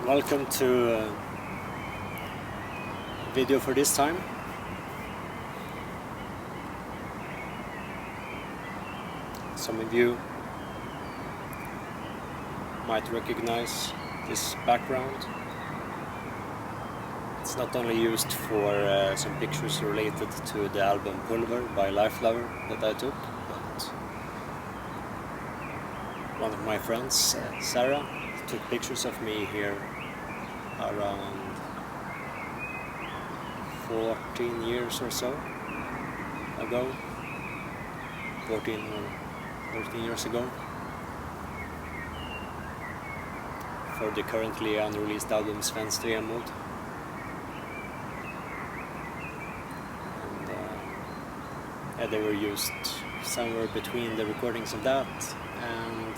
Welcome to video for this time. Some of you might recognize this background. It's not only used for some pictures related to the album Pulver by Lifelover that I took, but one of my friends, Sarah, took pictures of me here around 14 years or so ago, 14 or 13 years ago, for the currently unreleased album Svensk Vemod. And they were used somewhere between the recordings of that and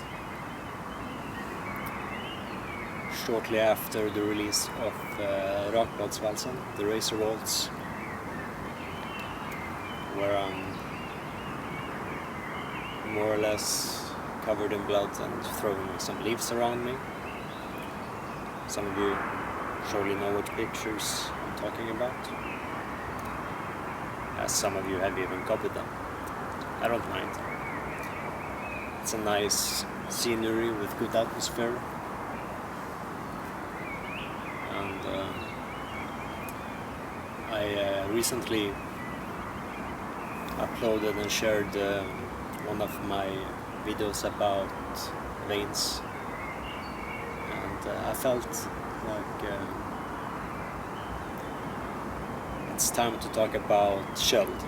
shortly after the release of Rakbadsvalsen, the Razor Waltz, where I'm more or less covered in blood and throwing some leaves around me. Some of you surely know what pictures I'm talking about, as some of you have even copied them. I don't mind. It's a nice scenery with good atmosphere. I recently uploaded and shared one of my videos about veins, and I felt like it's time to talk about Sköld,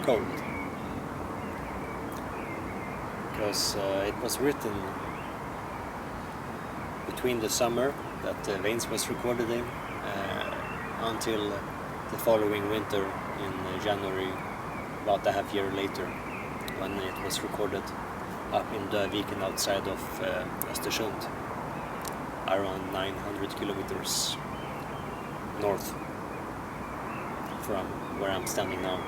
cold, because it was written between the summer that Veins was recorded in until the following winter in January, about a half year later, when it was recorded up in Döviken outside of Östersund, around 900 kilometers north from where I'm standing now.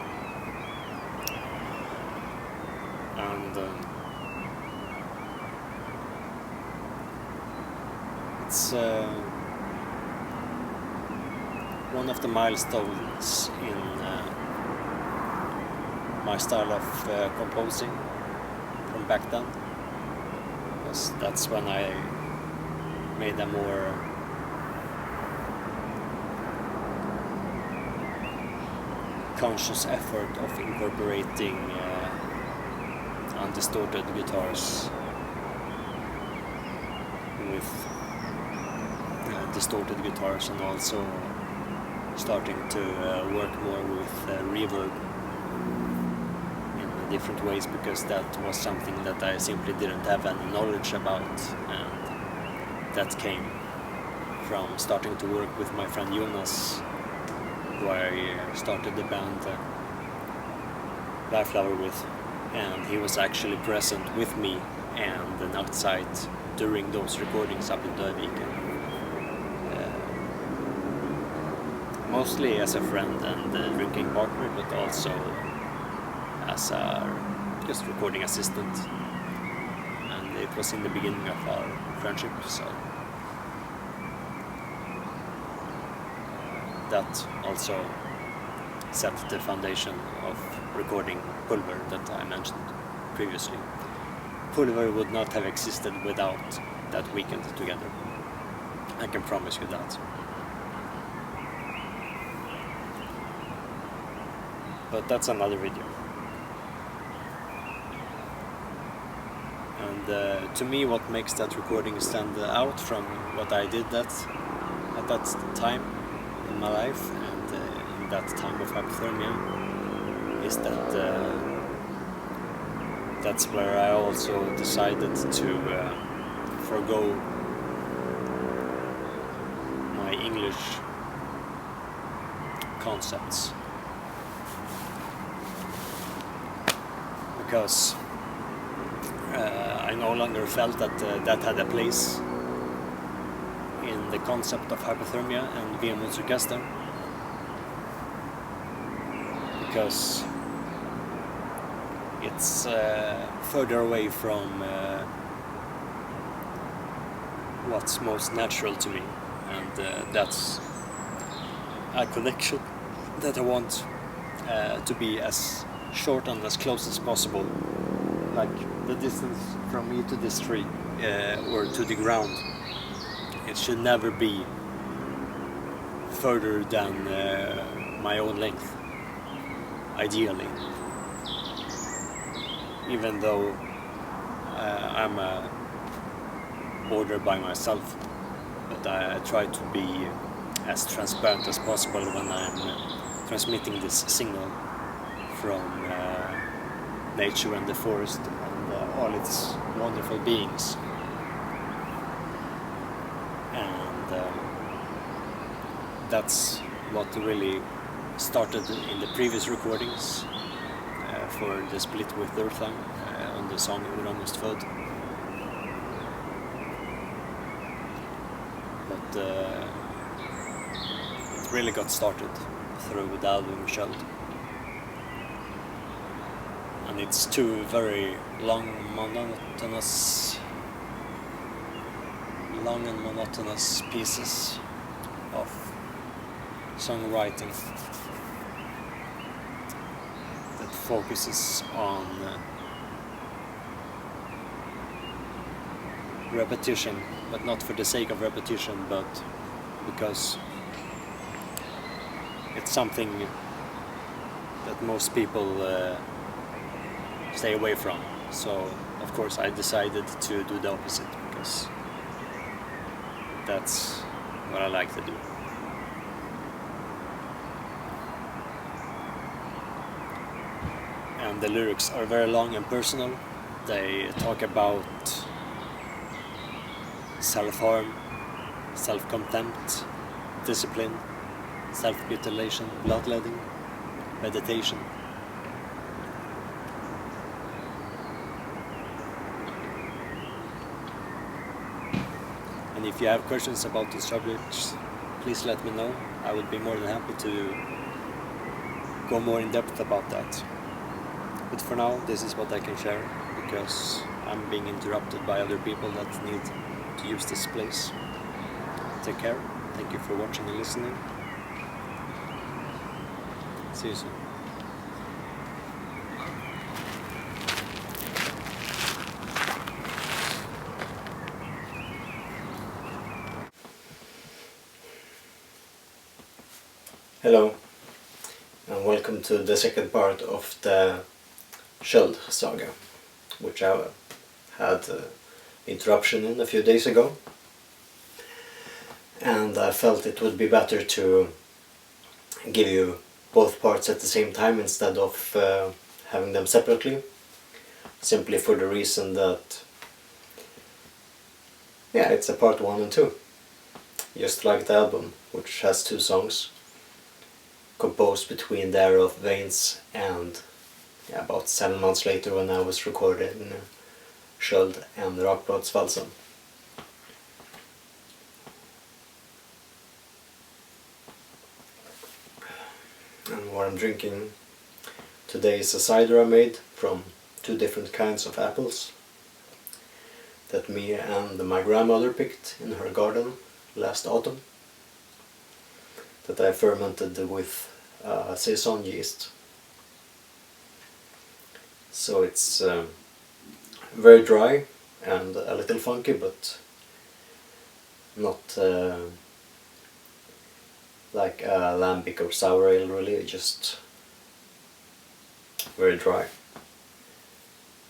And it's one of the milestones in my style of composing from back then, because that's when I made a more conscious effort of incorporating undistorted guitars with distorted guitars, and also starting to work more with reverb in different ways, because that was something that I simply didn't have any knowledge about, and that came from starting to work with my friend Jonas, who I started the band Lifelover with, and he was actually present with me and then outside during those recordings up in Döviken. Mostly as a friend and a drinking partner, but also as a just recording assistant. And it was in the beginning of our friendship, so that also set the foundation of recording Pulver that I mentioned previously. Pulver would not have existed without that weekend together. I can promise you that. But that's another video. And to me, what makes that recording stand out from what I did at that time in my life and in that time of hypothermia is that that's where I also decided to forgo my English concepts. Because I no longer felt that that had a place in the concept of hypothermia and Vemodsorkestern, because it's further away from what's most natural to me, and that's a connection that I want to be as short and as close as possible, like the distance from me to this tree or to the ground. It should never be further than my own length, ideally. Even though I'm a border by myself, but I try to be as transparent as possible when I'm transmitting this signal from nature and the forest and all its wonderful beings. And that's what really started in the previous recordings for the split with Durthan on the song Ur almost född. But it really got started through the album Sköld. And it's two very long and monotonous pieces of songwriting that focuses on repetition, but not for the sake of repetition, but because it's something that most people stay away from. So of course I decided to do the opposite, because that's what I like to do. And the lyrics are very long and personal. They talk about self-harm, self-contempt, discipline, self-mutilation, bloodletting, meditation. And if you have questions about these subjects, please let me know. I would be more than happy to go more in depth about that. But for now, this is what I can share, because I'm being interrupted by other people that need to use this place. Take care. Thank you for watching and listening. See you soon. Hello, and welcome to the second part of the Sköld saga, which I had interruption in a few days ago, and I felt it would be better to give you both parts at the same time instead of having them separately, simply for the reason that it's a part 1 and 2, just like the album, which has 2 songs composed between the era of Veins and about 7 months later, when I was recording Sköld and Rakbladsvalsen. And what I'm drinking today is a cider I made from 2 different kinds of apples that me and my grandmother picked in her garden last autumn, that I fermented with saison yeast. So it's very dry and a little funky, but not like a lambic or sour ale, really, just very dry,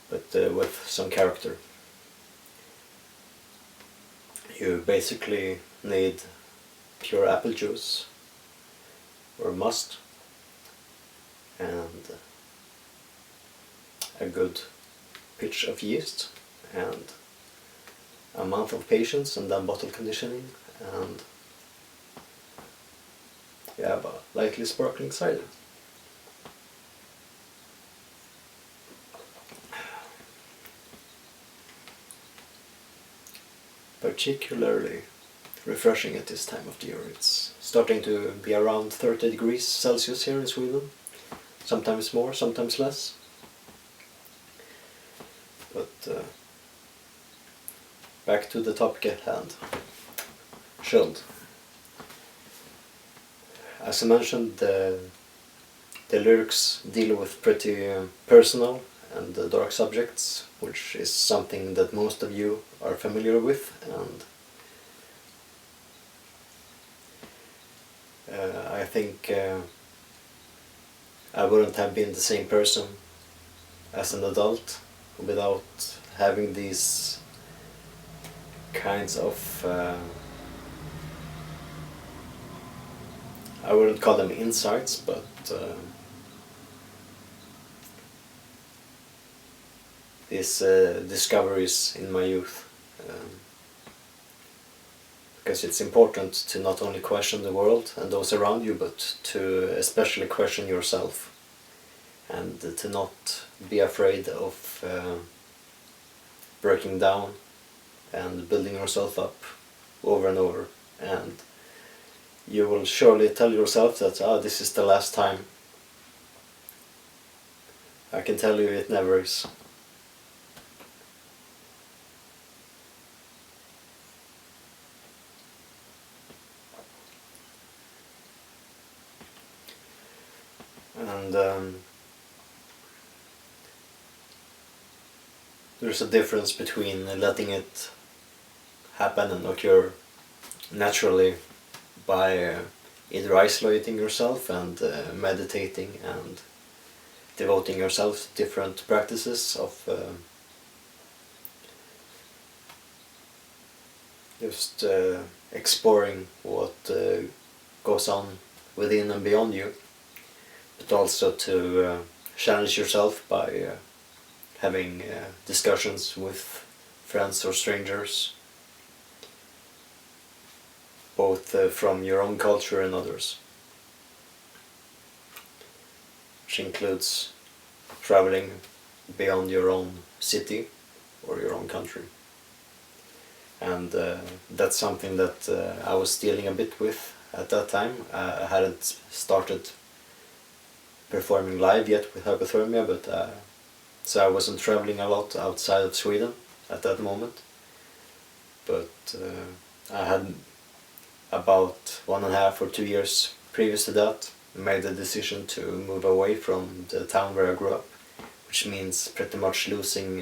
but with some character. You basically need pure apple juice or must, and a good pitch of yeast, and a month of patience, and then bottle conditioning, and but lightly sparkling cider. Particularly refreshing at this time of the year. It's starting to be around 30 degrees Celsius here in Sweden, sometimes more, sometimes less. But back to the topic at hand. Should. As I mentioned, the lyrics deal with pretty personal and dark subjects, which is something that most of you are familiar with, and I think I wouldn't have been the same person as an adult without having these kinds of I wouldn't call them insights, but these discoveries in my youth. Because it's important to not only question the world and those around you, but to especially question yourself, and to not be afraid of breaking down and building yourself up over and over. And you will surely tell yourself that, this is the last time. I can tell you it never is. And there's a difference between letting it happen and occur naturally by either isolating yourself and meditating and devoting yourself to different practices of just exploring what goes on within and beyond you, but also to challenge yourself by having discussions with friends or strangers, both from your own culture and others, which includes traveling beyond your own city or your own country. And that's something that I was dealing a bit with at that time. I hadn't started performing live yet with Hypothermia, but so I wasn't traveling a lot outside of Sweden at that moment. But I had about 1.5 or 2 years previous to that made the decision to move away from the town where I grew up, which means pretty much losing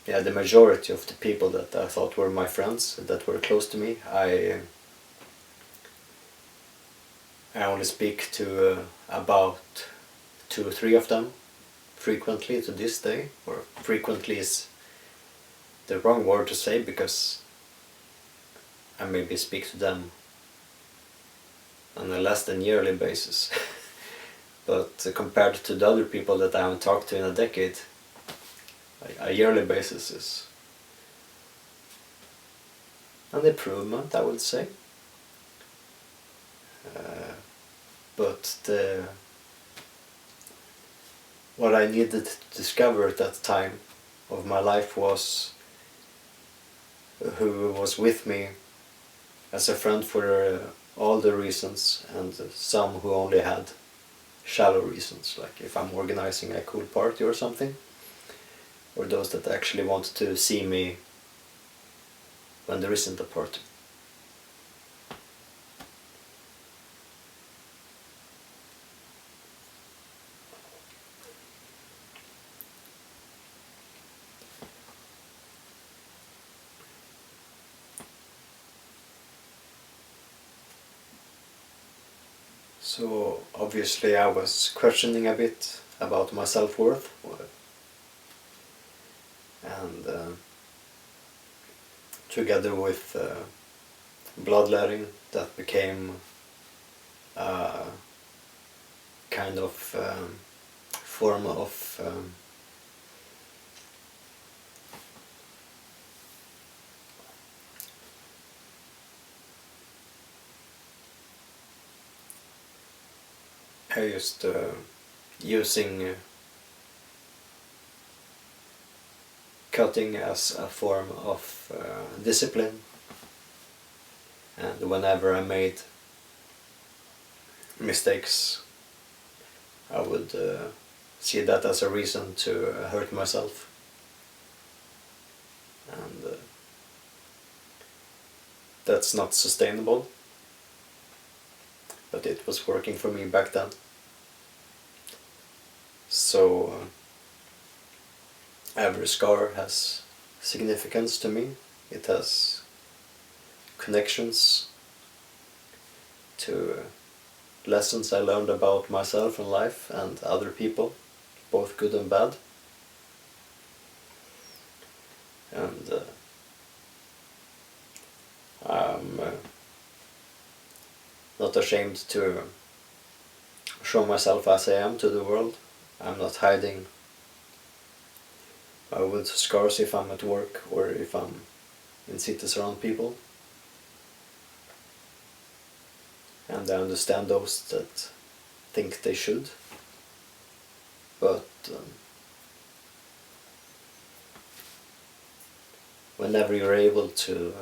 the majority of the people that I thought were my friends, that were close to me. I only speak to about 2 or 3 of them frequently to this day, or frequently is the wrong word to say, because I maybe speak to them on a less than yearly basis. But compared to the other people that I haven't talked to in a decade, a yearly basis is an improvement, I would say. But what I needed to discover at that time of my life was who was with me as a friend for all the reasons, and some who only had shallow reasons, like if I'm organizing a cool party or something, or those that actually want to see me when there isn't a party. So obviously I was questioning a bit about my self-worth, and together with bloodletting, that became a kind of form of I used using cutting as a form of discipline, and whenever I made mistakes I would see that as a reason to hurt myself. and that's not sustainable, but it was working for me back then. So every scar has significance to me. It has connections to lessons I learned about myself and life and other people, both good and bad. And I'm not ashamed to show myself as I am to the world. I'm not hiding my wound scars if I'm at work or if I'm in cities around people. And I understand those that think they should. But whenever you're able to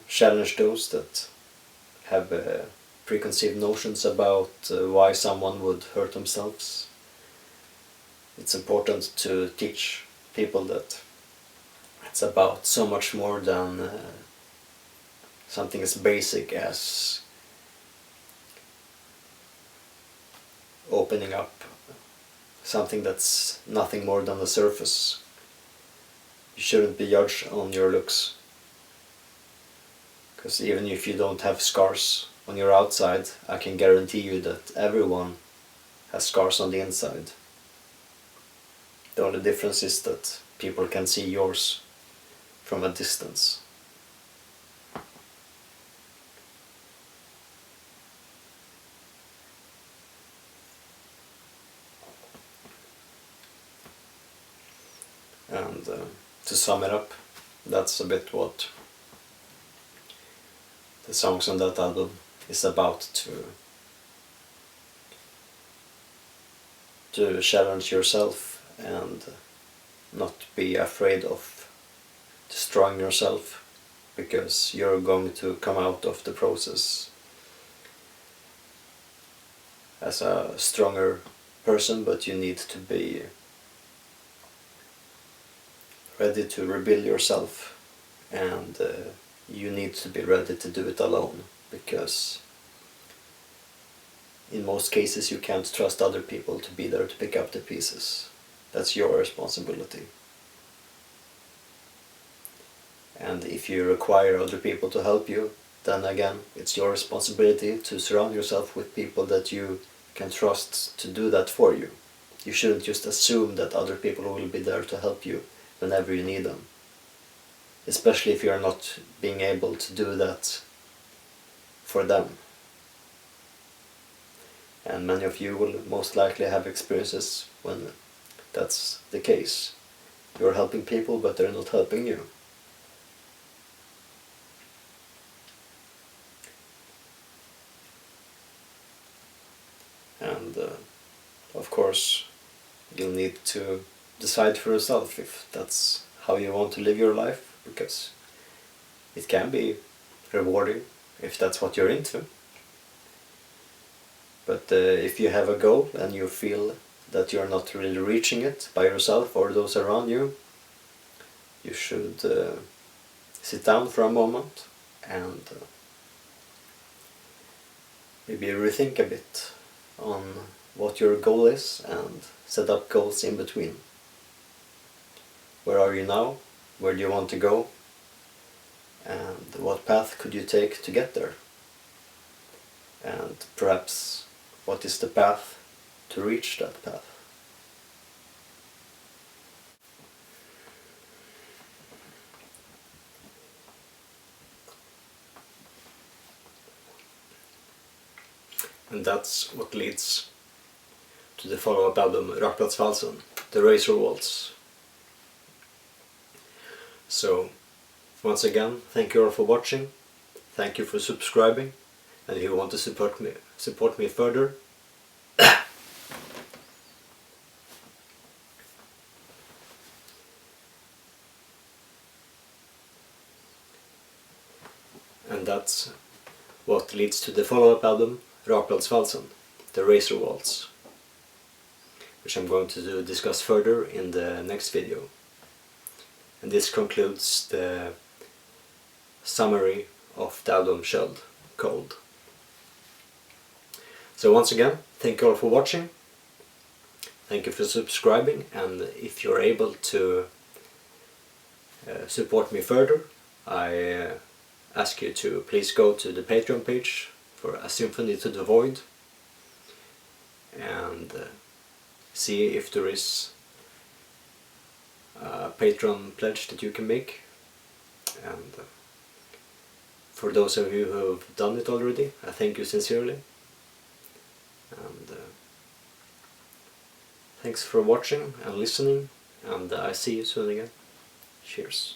challenge those that have preconceived notions about why someone would hurt themselves, it's important to teach people that it's about so much more than something as basic as opening up something that's nothing more than the surface. You shouldn't be judged on your looks, because even if you don't have scars on your outside, I can guarantee you that everyone has scars on the inside. The only difference is that people can see yours from a distance. And to sum it up, that's a bit what the songs on that album is about, to challenge yourself and not be afraid of destroying yourself, because you're going to come out of the process as a stronger person, but you need to be ready to rebuild yourself, and you need to be ready to do it alone, because in most cases you can't trust other people to be there to pick up the pieces. That's your responsibility. And if you require other people to help you, then again, it's your responsibility to surround yourself with people that you can trust to do that for you. You shouldn't just assume that other people will be there to help you whenever you need them. Especially if you're not being able to do that for them. And many of you will most likely have experiences when that's the case. You're helping people, but they're not helping you. And of course, you'll need to decide for yourself if that's how you want to live your life, because it can be rewarding if that's what you're into. But if you have a goal and you feel that you're not really reaching it by yourself or those around you, you should sit down for a moment and maybe rethink a bit on what your goal is and set up goals in between. Where are you now? Where do you want to go? And what path could you take to get there? And perhaps what is the path to reach that path? And that's what leads to the follow-up album Rakplatsvalsen, The Razor Waltz. So, once again, thank you all for watching, thank you for subscribing, and if you want to support me further, and that's what leads to the follow-up album Rakplatsvalsen, The Razor Waltz. which I'm going to discuss further in the next video. And this concludes the summary of Dowdom Shelled Cold. So once again, thank you all for watching. Thank you for subscribing, and if you're able to support me further, I ask you to please go to the Patreon page for A Symphony to the Void and see if there is a Patreon pledge that you can make. And for those of you who have done it already, I thank you sincerely. And thanks for watching and listening, and I see you soon again. Cheers.